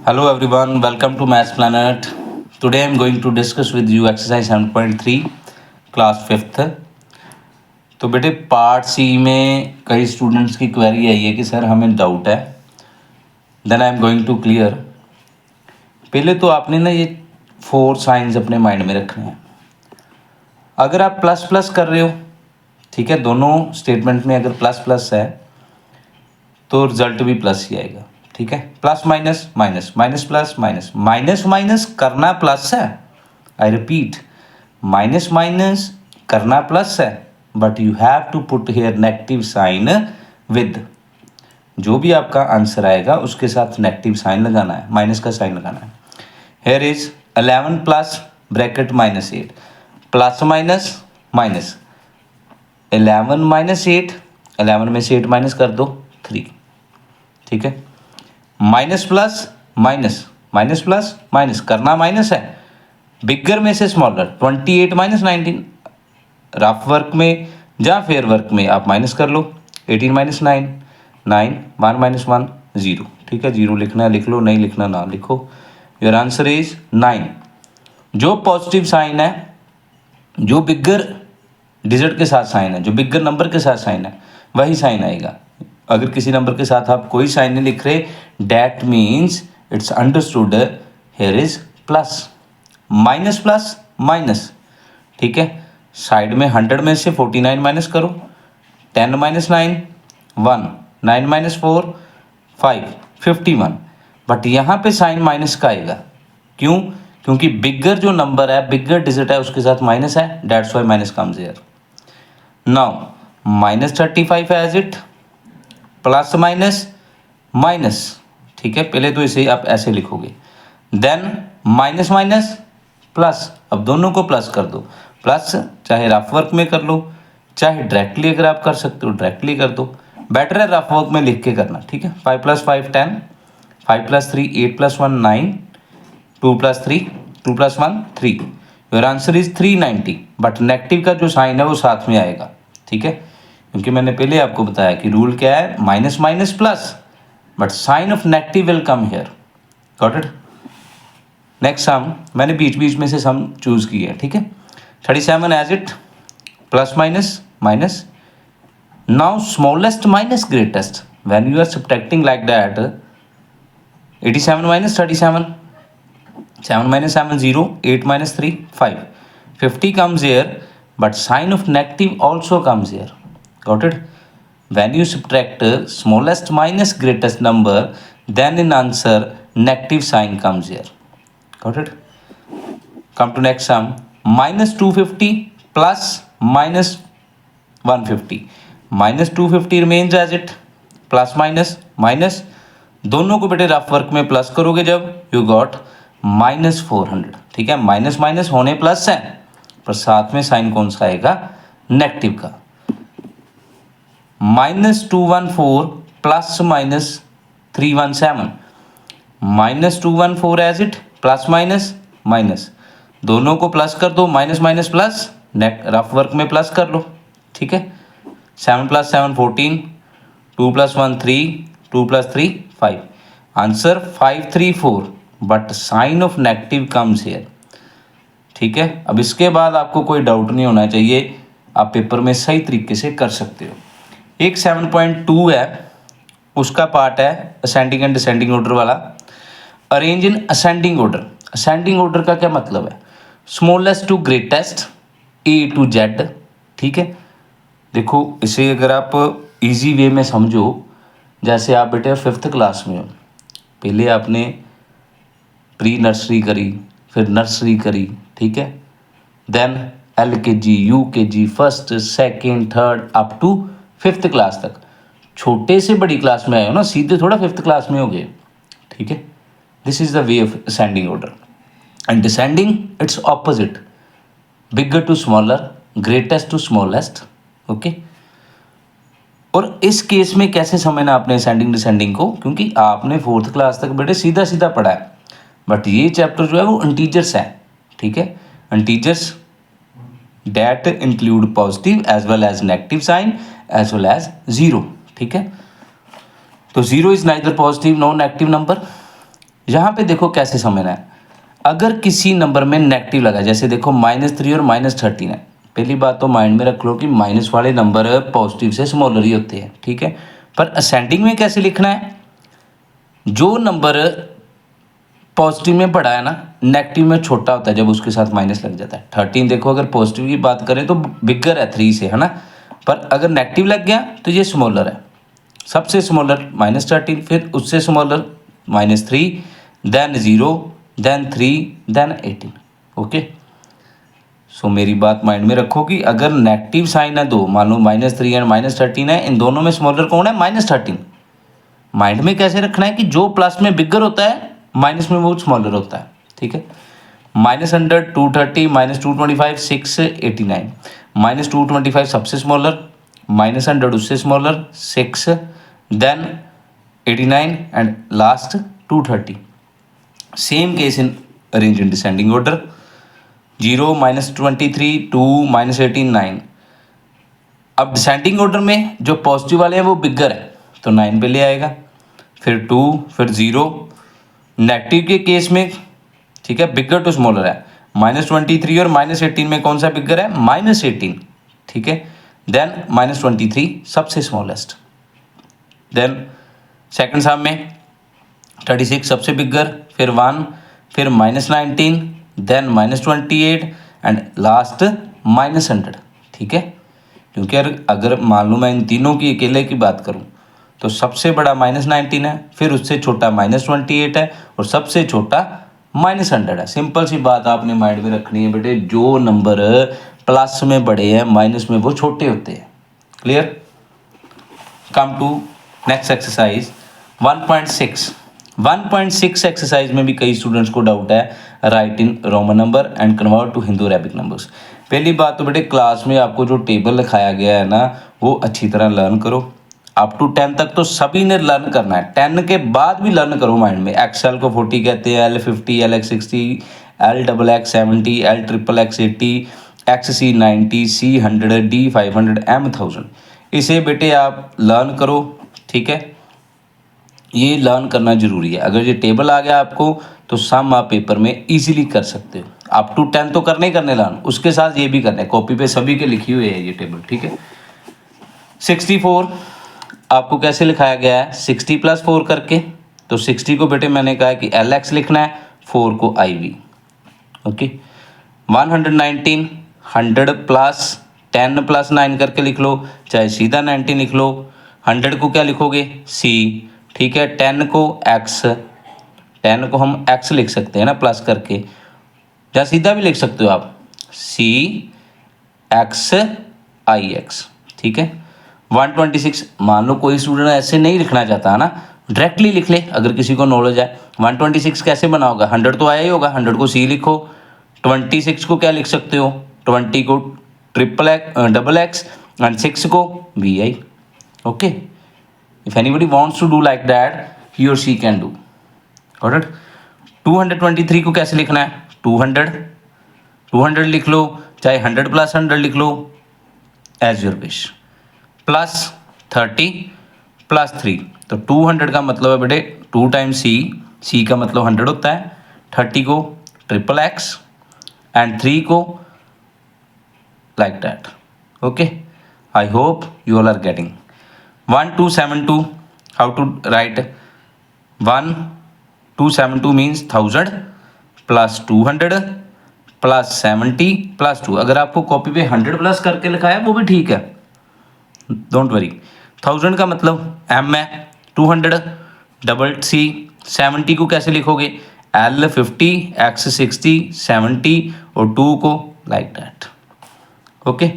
Hello everyone, welcome to Maths Planet. Today I am going to discuss with you exercise 7.3 class fifth. तो बेटे part सी में कई students की query आई है कि सर हमें डाउट है, then I am going to clear. पहले तो आपने ना ये 4 साइंस अपने माइंड में रखने हैं। अगर आप प्लस प्लस कर रहे हो, ठीक है, दोनों स्टेटमेंट में अगर प्लस प्लस है तो रिजल्ट भी प्लस ही आएगा, ठीक है। Plus minus minus, minus plus minus, minus minus करना प्लस है। आई रिपीट, माइनस माइनस करना प्लस है, but you have to put here negative sign with. जो भी आपका आंसर आएगा उसके साथ नेगेटिव साइन लगाना है, माइनस का साइन लगाना है। Here is 11 plus bracket minus 8, plus minus minus 11 minus 8, 11 में से 8 माइनस कर दो 3, ठीक है। Minus plus minus, minus plus minus करना माइनस है, बिगर में से स्मॉलर 28 माइनस 19। रफ वर्क में या फेयर वर्क में आप माइनस कर लो। 18 माइनस 9, 9, 1 माइनस 1 0, ठीक है। 0 लिखना है लिख लो, नहीं लिखना ना लिखो। Your answer is 9। जो पॉजिटिव साइन है, जो बिगर डिजिट के साथ साइन है, जो बिगर नंबर के साथ साइन है, वही साइन आएगा। अगर किसी नंबर के साथ आप कोई साइन नहीं लिख रहे, that means it's understood here is plus. Minus plus minus, ठीक है। साइड में 100 में से 49 माइनस करो। 10 माइनस 9 1, 9 माइनस 4 5, 51। बट यहाँ पे साइन माइनस का आएगा, क्यों? क्योंकि बिगर जो नंबर है, बिगर डिजिट है, उसके साथ माइनस है, that's why minus comes here. Now minus 35 as it, plus minus minus, ठीक है। पहले तो इसे आप ऐसे लिखोगे, देन माइनस माइनस प्लस। अब दोनों को प्लस कर दो। प्लस चाहे रफ वर्क में कर लो, चाहे डायरेक्टली अगर आप कर सकते हो डायरेक्टली कर दो। बेटर है रफ वर्क में लिख के करना, ठीक है। 5 plus 5 10, 5 plus 3 8 plus 1 9, 2 plus 3 2 plus 1 3। Your answer is 390। But negative का जो साइन है वो साथ में आएगा, ठीक है। क्योंकि मैंने पहले आपको बताया कि रूल क्या है, minus minus plus, but sign of negative will come here. Got it. Next sum मैंने बीच बीच में से सम चूज किया है, ठीक है। 37 as it, plus minus minus. Now smallest minus greatest, when you are subtracting like that, 87 minus 37, 7 minus 7 0, 8 minus 3 5, 50 comes here, but sign of negative also comes here. Got it? When you subtract smallest minus greatest number, then in answer negative sign comes here. Got it? Come to next sum. Minus 250 plus minus 150. Minus 250 remains as it. Plus minus minus, दोनों को बेटे rough work में plus करोगे जब, you got minus 400, ठीक है। Minus minus होने plus है, पर साथ में साइन कौन सा आएगा, नेगेटिव का। Minus 214 plus minus 317, minus 214 as it, plus minus minus, दोनों को प्लस कर दो। Minus minus plus, rough work में प्लस कर लो, ठीक है। 7 plus 7 14, 2 plus 1 3, 2 plus 3 5। Answer 534, but sign of negative comes here, ठीक है। अब इसके बाद आपको कोई डाउट नहीं होना चाहिए, आप पेपर में सही तरीके से कर सकते हो। एक 7.2 है, उसका पार्ट है असेंडिंग एंड डिसेंडिंग ऑर्डर वाला। Arrange in ascending order. Ascending order का क्या मतलब है, smallest to greatest, A to Z, ठीक है। देखो इसे अगर आप इजी वे में समझो, जैसे आप बेटे 5th क्लास में हो, पहले आपने प्री नर्सरी करी, फिर नर्सरी करी, ठीक है। Then LKG, UKG, first second third up to 5th class तक। छोटे से बड़ी क्लास में आए हो ना, सीधे थोड़ा 5th क्लास में हो गए, ठीक है। This is the way of ascending order. And descending it's opposite, bigger to smaller, greatest to smallest, okay. और इस केस में कैसे समझना आपने असेंडिंग डिसेंडिंग को, क्योंकि आपने 4th क्लास तक बेटे सीधा सीधा पढ़ा है, बट ये चैप्टर जो है वो इंटीजर्स है, ठीक है। Integers that include positive as well as negative sign as well as zero, ठीक है। तो zero is neither positive no negative number, यहाँ पे देखो कैसे समझना है, अगर किसी नंबर में नेगेटिव लगा, जैसे देखो -3 और -13 है, पहली बात तो माइंड में रख लो कि माइनस वाले नंबर पॉजिटिव से स्मॉलर ही होते हैं, ठीक है। पर असेंडिंग में कैसे लिखना है, जो नंबर पॉजिटिव में बड़ा है ना, नेगेटिव में छोटा होता है जब उसके साथ माइनस लग जाता है। 13 देखो अगर पॉजिटिव की बात करें तो बिगर है 3 से, है ना, पर अगर नेगेटिव लग गया तो ये स्मॉलर है, सबसे स्मॉलर -13, फिर उससे smaller -3, then 0, then 3, then 18। Okay, so मेरी बात माइंड में रखो कि अगर नेगेटिव साइन है दो, मान लो -3 एंड -13 है, इन दोनों में स्मॉलर कौन है, -13। माइंड में कैसे रखना है कि जो प्लस में बिगर होता है माइनस में वो स्मॉलर होता है, ठीक है। -100 230, -225 689, -225 सबसे स्मॉलर, -100 उससे smaller 6, then 89 and last 230। Same case in arrange in descending order, 0 -23 2 -18 9। अब डिसेंडिंग ऑर्डर में जो पॉजिटिव वाले हैं वो बिगर है तो 9 पे ले आएगा, फिर 2, फिर 0। नेगेटिव के केस में, ठीक है, बिगर टू स्मॉलर है, -23 और -18 में कौन सा बिगर है, -18, ठीक है। देन -23 सबसे स्मॉलेस्ट, देन सेकंड साम में 36 सबसे बिगर, फिर 1, फिर -19, देन -28 एंड लास्ट -100, ठीक है। क्योंकि अगर मान लो मैं इन तीनों की अकेले की बात करूं तो सबसे बड़ा -19 है, फिर उससे छोटा -28 है और सबसे छोटा -100 है। सिंपल सी बात आपने माइंड में रखनी है बेटे, जो नंबर प्लस में बड़े हैं माइनस में वो छोटे होते हैं। Clear. Come to next exercise 1.6। 1.6 exercise में भी कई स्टूडेंट्स को डाउट है, write in Roman number and convert to Hindu Arabic numbers. पहली बात तो बेटे क्लास में आपको जो टेबल लिखाया गया है ना वो अच्छी तरह लर्न करो। अप टू 10 तक तो सभी ने लर्न करना है, 10 के बाद भी लर्न करो माइंड में। एक्सएल को 40 कहते हैं, L50, LX60, LXX70, LXXX80, XC90, C100, D500, M1000। इसे बेटे आप लर्न करो, ठीक है। ये लर्न करना जरूरी है। अगर ये टेबल आ गया आपको तो सम आप पेपर में इजीली कर सकते हो। अप टू 10 तो करने ही करने लर्न, उसके साथ ये भी करना है, कॉपी पे सभी के लिखी हुई है ये टेबल, ठीक है। 64 आपको कैसे लिखाया गया है, 60 + 4 करके। तो 60 को बेटे मैंने कहा है कि LX लिखना है, 4 को IV। ओके। 119 100 + 10 + 9 करके लिख लो, चाहे सीधा 90 लिख लो। 100 को क्या लिखोगे, C, ठीक है। 10 को X, 10 को हम X लिख सकते हैं ना प्लस करके, या सीधा भी लिख सकते हो आप, CXIX, ठीक है। 126 मान लो कोई स्टूडेंट ऐसे नहीं लिखना चाहता है ना, डायरेक्टली लिख ले अगर किसी को नॉलेज है। 126 कैसे बना होगा, 100 तो आया ही होगा, 100 को C लिखो। 26 को क्या लिख सकते हो, 20 को XX एंड 6 को VI। Okay, if anybody wants to do like that he और शी कैन डू। ऑलराइट। 223 को कैसे लिखना है, 200 लिख लो, चाहे 100 + 100 लिख लो, एज योर विश। +30 + 3, तो 200 का मतलब है बेटे 2 टाइम्स C का मतलब 100 होता है, 30 को XXX एंड 3 को like that. Okay, I hope you all are getting. 1272 how to write, 1272 means 1000 + 200 + 70 + 2। अगर आपको कॉपी पे 100 प्लस करके लिखा है वो भी ठीक है, डोंट वरी। 1000 का मतलब M है, 200 CC, 70 को कैसे लिखोगे, L50, X60, 70 और 2 को लाइक दैट। ओके।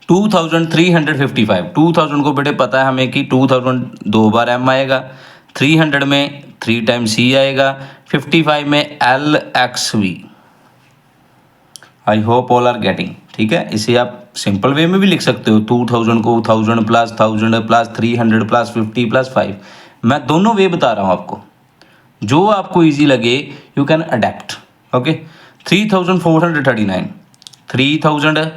2355, 2000 को बेटे पता है हमें कि 2000 2 बार M आएगा, 300 में 3 टाइम्स C आएगा, 55 में LXV। I hope all are getting, ठीक है। इसे आप सिंपल वे में भी लिख सकते हो, 2000 को 1000 + 1000 + 300 + 50 + 5। मैं दोनों वे बता रहा हूँ आपको, जो आपको इजी लगे यू कैन अडेप्ट। ओके। 3439, 3000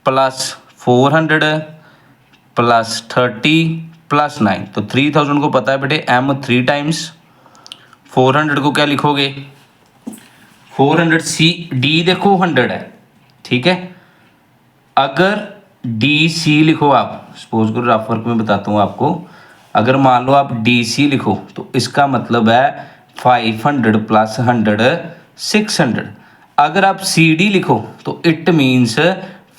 + 400 + 30 + 9, तो 3000 को पता है बेटे M 3 टाइम्स, 400 को क्या लिखोगे, 400 सी डी देखो 100 है, ठीक है। अगर डी सी लिखो आप, सपोज करो रफ वर्क में बताता हूँ आपको, अगर मान लो आप डी सी लिखो तो इसका मतलब है 500 प्लस 100 600। अगर आप सी डी लिखो तो इट मीन्स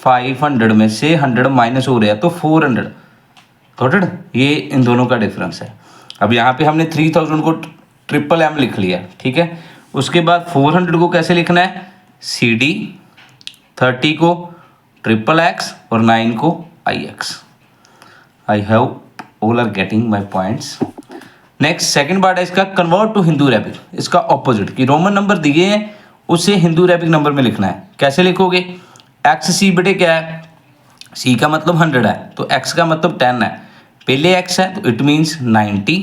500 में से 100 माइनस हो रहा है तो 400। Got it? ये इन दोनों का डिफरेंस है। अब यहाँ पे हमने 3000 को ट्रिपल एम लिख लिया, ठीक है। उसके बाद 400 को कैसे लिखना है, सी डी, 30 को ट्रिपल एक्स और 9 को I X. I hope all are getting my points. Next second part है इसका, कन्वर्ट टू हिंदू रैबिक। इसका ऑपोजिट कि रोमन नंबर दिए हैं उसे हिंदू रैबिक नंबर में लिखना है। कैसे लिखोगे, एक्स सी बेटे क्या है, सी का मतलब 100 है तो एक्स का मतलब 10 है, पहले एक्स है तो इट मीन्स 90,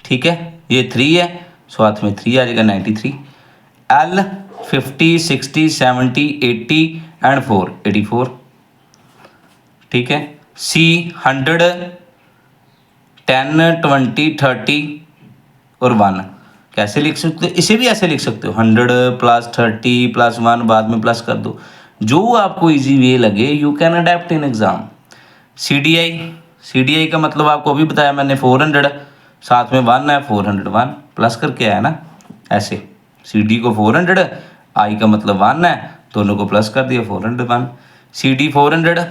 ठीक है। ये 3 है, साथ में 3 आ जाएगा 93। एल 50 60 70 80 एंड 4 84, ठीक है। सी 100 10 20 30 और 1 कैसे लिख सकते हो, इसे भी ऐसे लिख सकते हो 100 प्लस 30 प्लस 1 बाद में प्लस कर दो, जो आपको इजी वे लगे, you can adapt in exam. C D I का मतलब आपको अभी बताया मैंने 400, साथ में 1 है 401 प्लस करके आया ना, ऐसे सी डी को 400, आई का मतलब 1 है, दोनों को प्लस कर दिया 401। C D 400,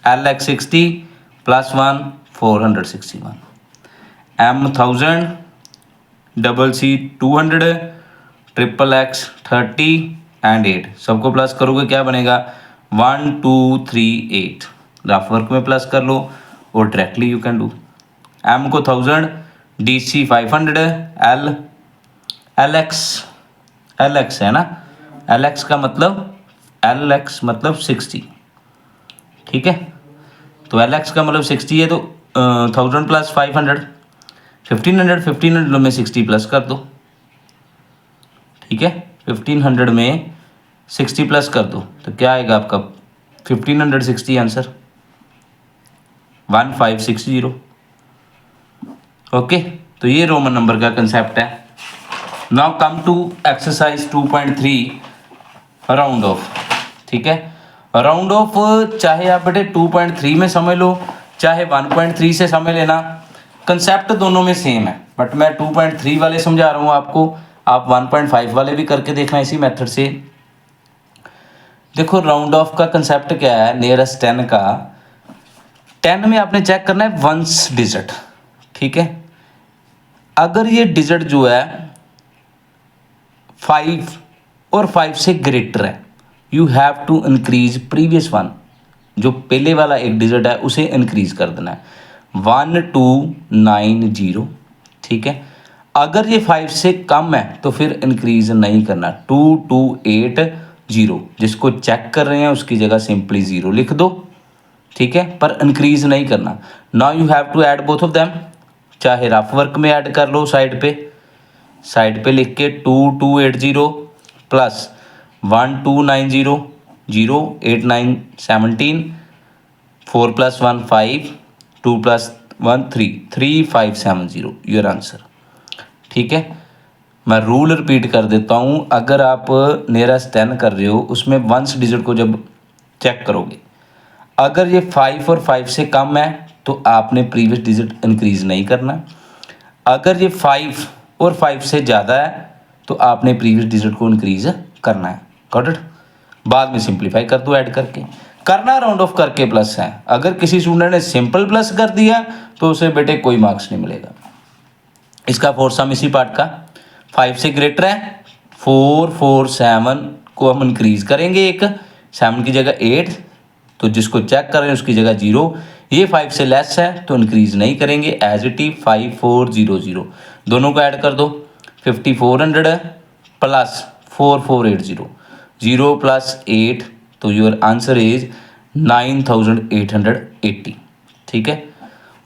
L X 60 plus 1 461, M 1000, double C 200, triple X 30 and 8, सबको प्लस करोगे क्या बनेगा 1 2 3 8। रफ वर्क में प्लस कर लो और directly you can do. M को 1000, डी सी 500, एल एक्स है ना, एल एक्स का मतलब एल एक्स मतलब 60, ठीक है। तो एल एक्स का मतलब 60 है तो 1000 प्लस 500 1500 में 60 प्लस कर दो, ठीक है। 1500 में 60 प्लस कर दो तो क्या आएगा आपका 1560 आंसर 1560। ओके, तो ये रोमन नंबर का कंसेप्ट है। Now come to exercise 2.3 round off, ठीक है। राउंड ऑफ चाहे आप बेटे 2.3 में समझ लो चाहे 1.3 से समझ लेना, कंसेप्ट दोनों में सेम है, बट मैं 2.3 वाले समझा रहा हूँ आपको, आप 1.5 वाले भी करके देखना इसी मेथड से। देखो राउंड ऑफ का कंसेप्ट क्या है, नियरेस्ट 10 का 10 में आपने चेक करना है वंस डिजिट, ठीक है। अगर ये डिजिट जो है 5 और 5 से ग्रेटर है, you have to increase previous one, जो पहले वाला एक डिजिट है उसे इंक्रीज कर देना है 1290, ठीक है। अगर ये 5 से कम है तो फिर इंक्रीज नहीं करना 2280, जिसको चेक कर रहे हैं उसकी जगह सिंपली 0 लिख दो, ठीक है, पर इंक्रीज नहीं करना। Now you have to add both of them, चाहे रफ वर्क में ऐड कर लो साइड पे लिख के 2280 plus 1290 0 8 9 17 4 plus 1 5 2 plus 1 3 3570 your answer, ठीक है। मैं रूल रिपीट कर देता हूँ, अगर आप नियरेस्ट 10 कर रहे हो उसमें वंस डिजिट को जब चेक करोगे, अगर ये 5 और 5 से कम है तो आपने प्रीवियस डिजिट इंक्रीज नहीं करना, अगर ये 5 और 5 से ज़्यादा है तो आपने प्रीवियस डिजिट को इंक्रीज करना है। Got it? बाद में सिंप्लीफाई कर दो ऐड करके, करना राउंड ऑफ करके प्लस है। अगर किसी स्टूडेंट ने सिंपल प्लस कर दिया तो उसे बेटे कोई मार्क्स नहीं मिलेगा। इसका फोर सम इसी पार्ट का 5 से ग्रेटर है 4 4 7 को हम इंक्रीज करेंगे, एक 7 की जगह 8, तो जिसको चेक कर रहे हैं उसकी जगह 0। ये 5 से लेस है तो इंक्रीज नहीं करेंगे, एज इट इज 5400, दोनों को ऐड कर दो 5400 प्लस 4480 0 प्लस 8, तो योर आंसर इज 9880, ठीक है।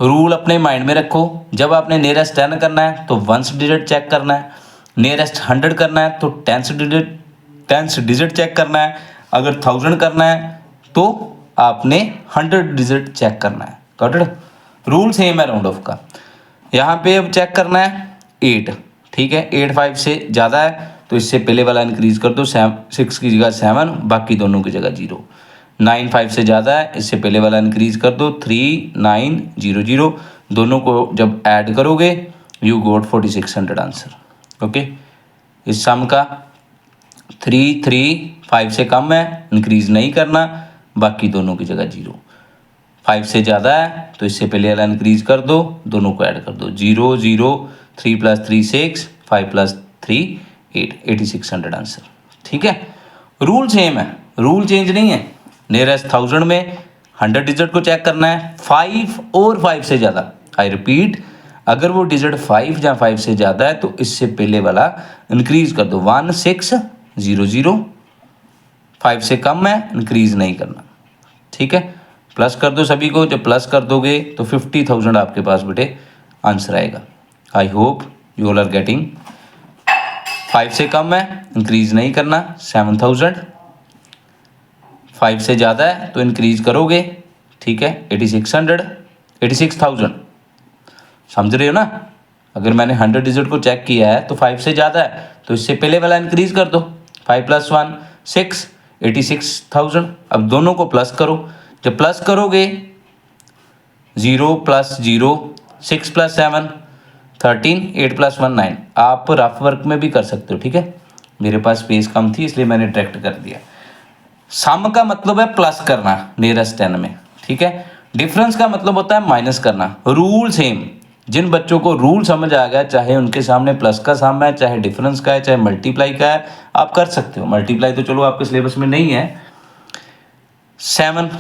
रूल अपने माइंड में रखो, जब आपने नियरेस्ट 10 करना है तो वंस डिजिट चेक करना है, नियरेस्ट 100 करना है तो टेंस डिजिट चेक करना है, अगर 1000 करना है तो आपने 100 डिजिट चेक करना है। Got it? रूल सेम है राउंड ऑफ का। यहाँ पे अब चेक करना है 8, ठीक है। 8 5 से ज़्यादा है तो इससे पहले वाला इंक्रीज कर दो, 6 की जगह 7, बाकी दोनों की जगह 0। 9 5 से ज़्यादा है, इससे पहले वाला इंक्रीज कर दो, 3 9 0 0, दोनों को जब ऐड करोगे यू गोट 4600 आंसर। ओके, इस सम का 3 3 5 से कम है, इंक्रीज नहीं करना, बाकी दोनों की जगह 0। 5 से ज़्यादा है तो इससे पहले वाला इंक्रीज कर दो, दोनों को ऐड कर दो, 0 0, 3 + 3 6, 5 + 3 8, 8600 आंसर। ठीक है, रूल सेम है, रूल चेंज नहीं है। नियरेस्ट 1000 में 100 डिजिट को चेक करना है, 5 और 5 से ज़्यादा। आई रिपीट, अगर वो डिजिट 5 या 5 से ज़्यादा है तो इससे पहले वाला इंक्रीज कर दो, 1 6 0 0। 5 से कम है, इंक्रीज नहीं करना। ठीक है, प्लस कर दो सभी को, जब प्लस कर दोगे तो 50,000 आपके पास बेटे आंसर आएगा। I hope you all are getting. 5 से कम है, इंक्रीज नहीं करना, 7000। 5 से ज़्यादा है तो इंक्रीज करोगे, ठीक है, 86,000। समझ रहे हो ना? अगर मैंने 100 डिजिट को चेक किया है तो 5 से ज़्यादा है तो इससे पहले वाला इंक्रीज कर दो, 5 + 1 6, 86,000। अब दोनों को प्लस करो, जब प्लस करोगे 0 + 0, 6 + 7 13, 8 + 1 9। आप रफ वर्क में भी कर सकते हो। ठीक है, मेरे पास स्पेस कम थी इसलिए मैंने डायरेक्ट कर दिया। सम का मतलब है प्लस करना नियरेस्ट 10 में, ठीक है। डिफरेंस का मतलब होता है माइनस करना। Rule same. जिन बच्चों को रूल समझ आ गया, चाहे उनके सामने प्लस का सम है, चाहे डिफरेंस का है, चाहे मल्टीप्लाई का है, आप कर सकते हो। मल्टीप्लाई तो चलो आपके सिलेबस में नहीं है, 7,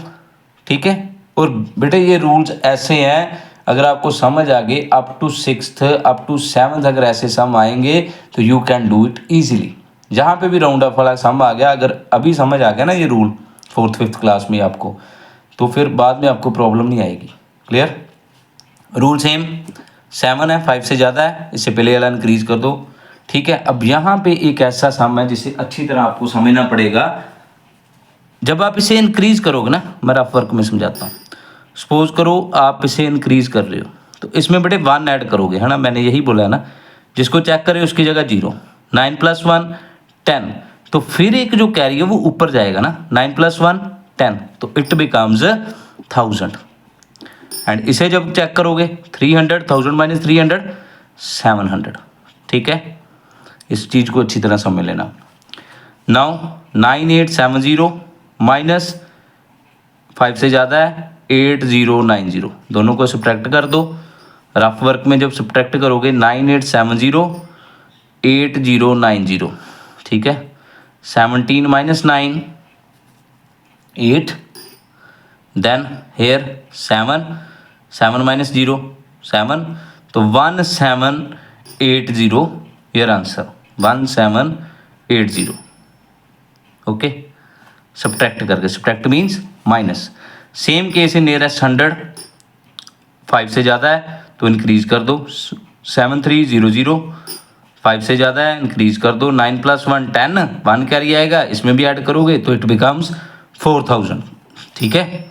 ठीक है। और बेटे ये रूल्स ऐसे हैं, अगर आपको समझ आ गए up to 6th up to 7th अगर ऐसे सम आएंगे तो you can do it easily. जहाँ पे भी राउंड ऑफ वाला सम आ गया, अगर अभी समझ आ गया ना ये रूल 4th 5th क्लास में आपको, तो फिर बाद में आपको प्रॉब्लम नहीं आएगी। क्लियर? रूल सेम, 7 है, 5 से ज़्यादा है, इससे पहले वाला इंक्रीज कर दो। ठीक है, अब यहाँ पे एक ऐसा सम है जिसे अच्छी तरह आपको समझना पड़ेगा। जब आप इसे इंक्रीज करोगे ना, मैं रफ वर्क में समझाता हूँ। सपोज करो आप इसे इंक्रीज कर रहे हो तो इसमें बेटे 1 ऐड करोगे, है ना, मैंने यही बोला है ना। जिसको चेक करे उसकी जगह 0, 9 + 1 10, तो फिर एक जो कैरी है वो ऊपर जाएगा ना, 9 + 1 10, तो इट बिकम्स 1000। एंड इसे जब चेक करोगे 300, 1000 - 300 700। ठीक है, इस चीज़ को अच्छी तरह समझ लेना। नाउ 9870 माइनस 5 से ज़्यादा है 8090, दोनों को सब्ट्रैक्ट कर दो। रफ वर्क में जब सब्ट्रैक्ट करोगे 9870 8090, ठीक है। 17 - 9 8, देन हेयर 7 7 - 0 7, तो 1780 योर आंसर, 1780। ओके, सब्ट्रैक्ट करके, subtract means minus. Same case इन नियरेस्ट 100, 5 से ज़्यादा है तो इंक्रीज कर दो, 7300। 5 से ज़्यादा है, इंक्रीज कर दो, 9 + 1 10, 1 कैरी आएगा, इसमें भी ऐड करोगे तो इट बिकम्स 4000। ठीक है,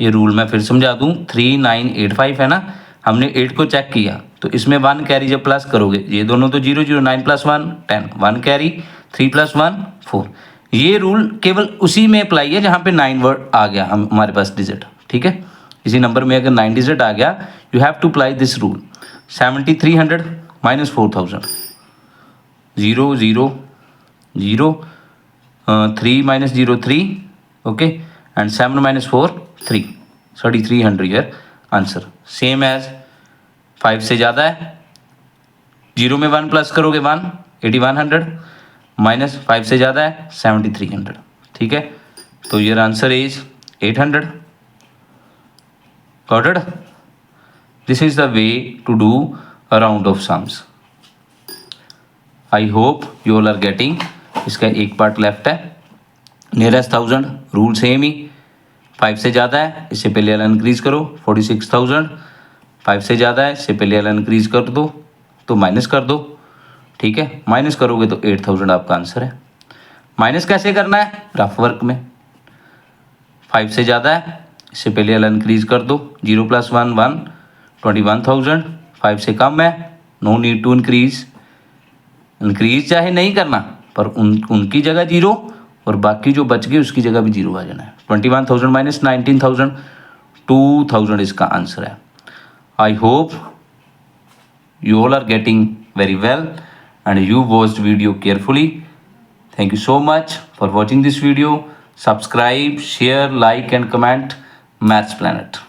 ये रूल मैं फिर समझा दूँ। 3985 है ना, हमने 8 को चेक किया तो इसमें 1 कैरी जब प्लस करोगे, ये दोनों तो 0 0, 9 + 1 10, 1 कैरी, 3 + 1 4। ये रूल केवल उसी में अप्लाई है जहाँ पे 9 वर्ड आ गया हमारे पास डिजिट। ठीक है, इसी नंबर में अगर 9 डिजिट आ गया, you have to apply this rule. 7300 - 4000, 0 0 0, 3 - 0 3, okay, and 7 - 4 3, 3300 your answer. Same as 5 से ज़्यादा है, 0 में 1 प्लस करोगे 1, 8100, माइनस 5 से ज़्यादा है 7300। ठीक है, तो your answer is 800। Got it? This is the way to do a round off sums. I hope you all are getting. इसका एक पार्ट लेफ्ट है, नियरेस्ट 1000, रूल सेम ही। 5 से ज़्यादा है, इससे पहले वाला इंक्रीज करो, 46,000। 5 से ज़्यादा है, इससे पहले वाला इंक्रीज कर दो तो माइनस कर दो। ठीक है, माइनस करोगे तो 8000 आपका आंसर है। माइनस कैसे करना है? रफ वर्क में। 5 से ज़्यादा है, इससे पहले वाला इंक्रीज कर दो, 0 + 1 1, 21,000। 5 से कम है, no need to increase, increase चाहे नहीं करना, पर उनकी जगह जीरो और बाकी जो बच गए उसकी जगह भी जीरो आ जाना है। 21,000 माइनस 19,000, 2,000 इसका आंसर है। I hope you all are getting very well and you watched video carefully. Thank you so much for watching this video. Subscribe, share, like and comment Maths Planet.